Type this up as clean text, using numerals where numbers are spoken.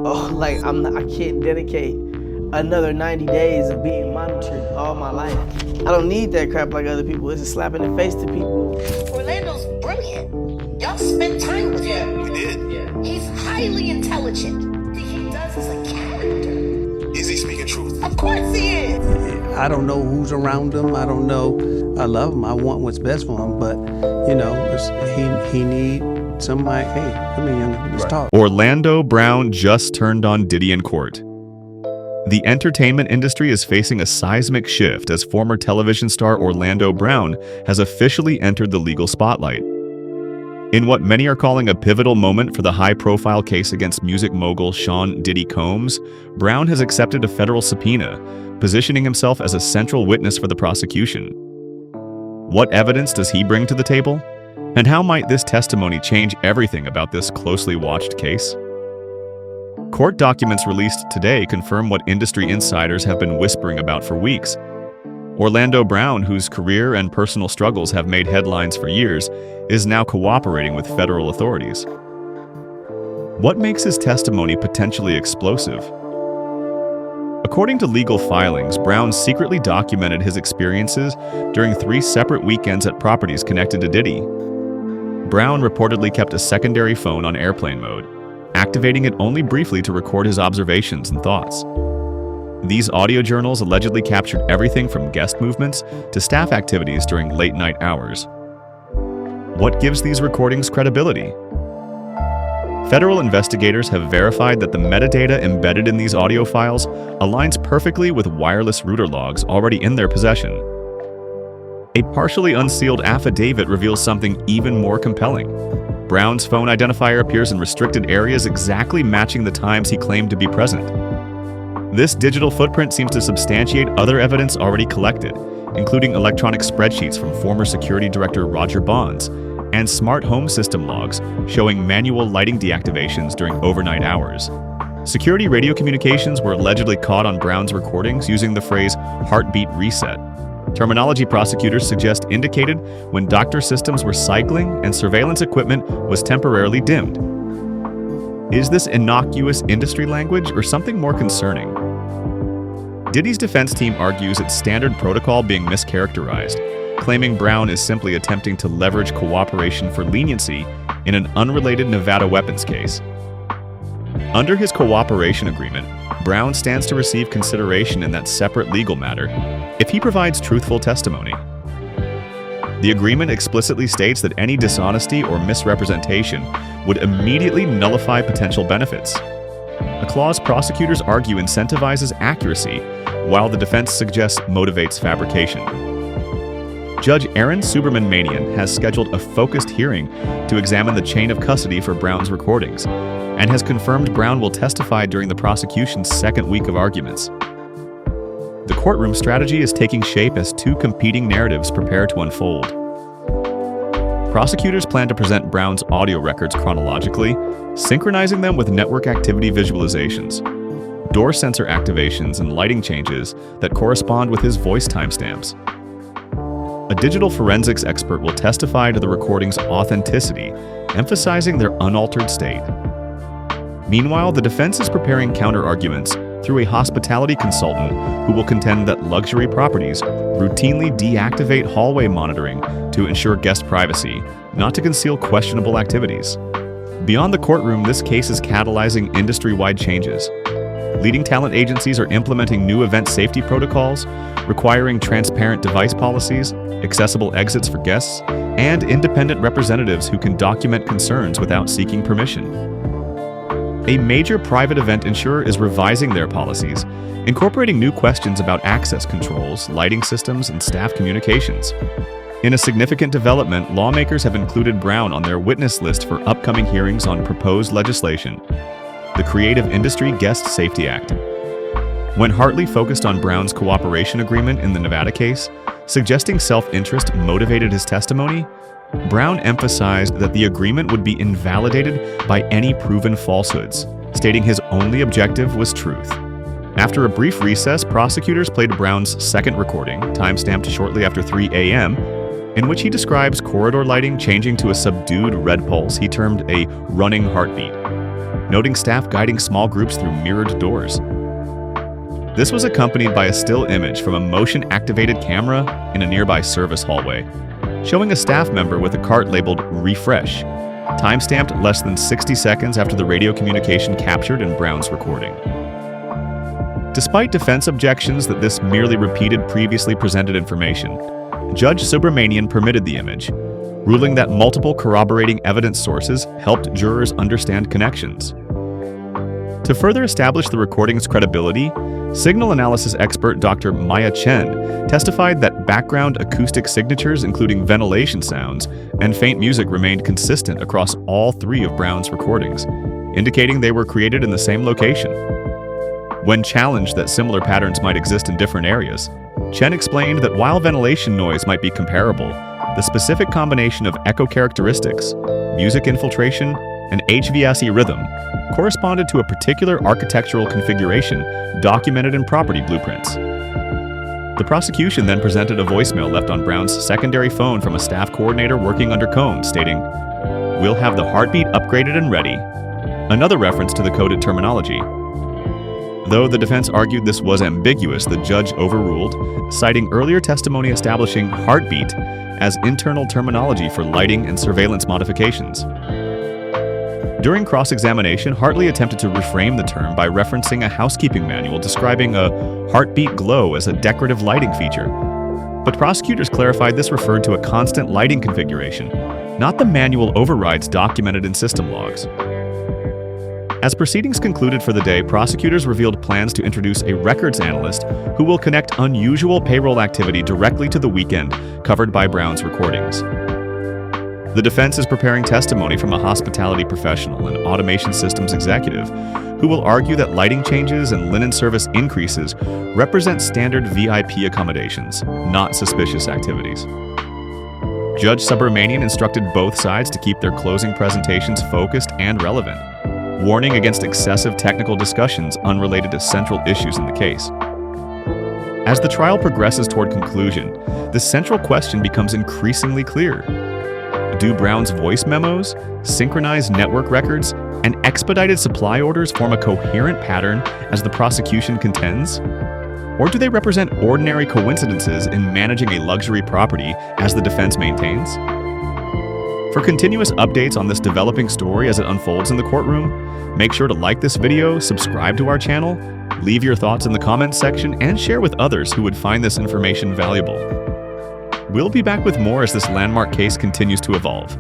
Oh, like I can't dedicate another 90 days of being monitored all my life. I don't need that crap like other people. It's a slap in the face to people. Orlando's brilliant. Y'all spent time with him. We did. Yeah. He's highly intelligent. What he does is a character. Is he speaking truth? Of course he is. I don't know who's around him. I don't know. I love him. I want what's best for him. But, you know, he need somebody, hey, come here, young, let's talk. Orlando Brown just turned on Diddy in court. The entertainment industry is facing a seismic shift as former television star Orlando Brown has officially entered the legal spotlight. In what many are calling a pivotal moment for the high-profile case against music mogul Sean Diddy Combs, Brown has accepted a federal subpoena, positioning himself as a central witness for the prosecution. What evidence does he bring to the table? And how might this testimony change everything about this closely watched case? Court documents released today confirm what industry insiders have been whispering about for weeks. Orlando Brown, whose career and personal struggles have made headlines for years, is now cooperating with federal authorities. What makes his testimony potentially explosive? According to legal filings, Brown secretly documented his experiences during 3 separate weekends at properties connected to Diddy. Brown reportedly kept a secondary phone on airplane mode, activating it only briefly to record his observations and thoughts. These audio journals allegedly captured everything from guest movements to staff activities during late-night hours. What gives these recordings credibility? Federal investigators have verified that the metadata embedded in these audio files aligns perfectly with wireless router logs already in their possession. A partially unsealed affidavit reveals something even more compelling. Brown's phone identifier appears in restricted areas exactly matching the times he claimed to be present. This digital footprint seems to substantiate other evidence already collected, including electronic spreadsheets from former security director Roger Bonds and smart home system logs showing manual lighting deactivations during overnight hours. Security radio communications were allegedly caught on Brown's recordings using the phrase heartbeat reset. Terminology prosecutors suggest indicated when doctor systems were cycling and surveillance equipment was temporarily dimmed. Is this innocuous industry language or something more concerning? Diddy's defense team argues it's standard protocol being mischaracterized, claiming Brown is simply attempting to leverage cooperation for leniency in an unrelated Nevada weapons case. Under his cooperation agreement, Brown stands to receive consideration in that separate legal matter if he provides truthful testimony. The agreement explicitly states that any dishonesty or misrepresentation would immediately nullify potential benefits. A clause prosecutors argue incentivizes accuracy, while the defense suggests motivates fabrication. Judge Aaron Suberman-Manian has scheduled a focused hearing to examine the chain of custody for Brown's recordings, and has confirmed Brown will testify during the prosecution's second week of arguments. The courtroom strategy is taking shape as 2 competing narratives prepare to unfold. Prosecutors plan to present Brown's audio records chronologically, synchronizing them with network activity visualizations, door sensor activations, and lighting changes that correspond with his voice timestamps. A digital forensics expert will testify to the recording's authenticity, emphasizing their unaltered state. Meanwhile, the defense is preparing counter-arguments through a hospitality consultant who will contend that luxury properties routinely deactivate hallway monitoring to ensure guest privacy, not to conceal questionable activities. Beyond the courtroom, this case is catalyzing industry-wide changes. Leading talent agencies are implementing new event safety protocols, requiring transparent device policies, accessible exits for guests, and independent representatives who can document concerns without seeking permission. A major private event insurer is revising their policies, incorporating new questions about access controls, lighting systems, and staff communications. In a significant development, lawmakers have included Brown on their witness list for upcoming hearings on proposed legislation, the Creative Industry Guest Safety Act. When Hartley focused on Brown's cooperation agreement in the Nevada case, suggesting self-interest motivated his testimony, Brown emphasized that the agreement would be invalidated by any proven falsehoods, stating his only objective was truth. After a brief recess, prosecutors played Brown's second recording, timestamped shortly after 3 a.m., in which he describes corridor lighting changing to a subdued red pulse he termed a running heartbeat. noting staff guiding small groups through mirrored doors. This was accompanied by a still image from a motion-activated camera in a nearby service hallway, showing a staff member with a cart labeled "Refresh," time-stamped less than 60 seconds after the radio communication captured in Brown's recording. Despite defense objections that this merely repeated previously presented information, Judge Subramanian permitted the image, ruling that multiple corroborating evidence sources helped jurors understand connections. To further establish the recording's credibility, signal analysis expert Dr. Maya Chen testified that background acoustic signatures, including ventilation sounds and faint music, remained consistent across all 3 of Brown's recordings, indicating they were created in the same location. When challenged that similar patterns might exist in different areas, Chen explained that while ventilation noise might be comparable, the specific combination of echo characteristics, music infiltration, and HVAC rhythm corresponded to a particular architectural configuration documented in property blueprints. The prosecution then presented a voicemail left on Brown's secondary phone from a staff coordinator working under Combs, stating, "We'll have the heartbeat upgraded and ready," another reference to the coded terminology. Though the defense argued this was ambiguous, the judge overruled, citing earlier testimony establishing heartbeat as internal terminology for lighting and surveillance modifications. During cross-examination, Hartley attempted to reframe the term by referencing a housekeeping manual describing a heartbeat glow as a decorative lighting feature. But prosecutors clarified this referred to a constant lighting configuration, not the manual overrides documented in system logs. As proceedings concluded for the day, prosecutors revealed plans to introduce a records analyst who will connect unusual payroll activity directly to the weekend covered by Brown's recordings. The defense is preparing testimony from a hospitality professional and automation systems executive who will argue that lighting changes and linen service increases represent standard VIP accommodations, not suspicious activities. Judge Subramanian instructed both sides to keep their closing presentations focused and relevant, warning against excessive technical discussions unrelated to central issues in the case. As the trial progresses toward conclusion, the central question becomes increasingly clear. Do Brown's voice memos, synchronized network records, and expedited supply orders form a coherent pattern as the prosecution contends? Or do they represent ordinary coincidences in managing a luxury property as the defense maintains? For continuous updates on this developing story as it unfolds in the courtroom, make sure to like this video, subscribe to our channel, leave your thoughts in the comments section, and share with others who would find this information valuable. We'll be back with more as this landmark case continues to evolve.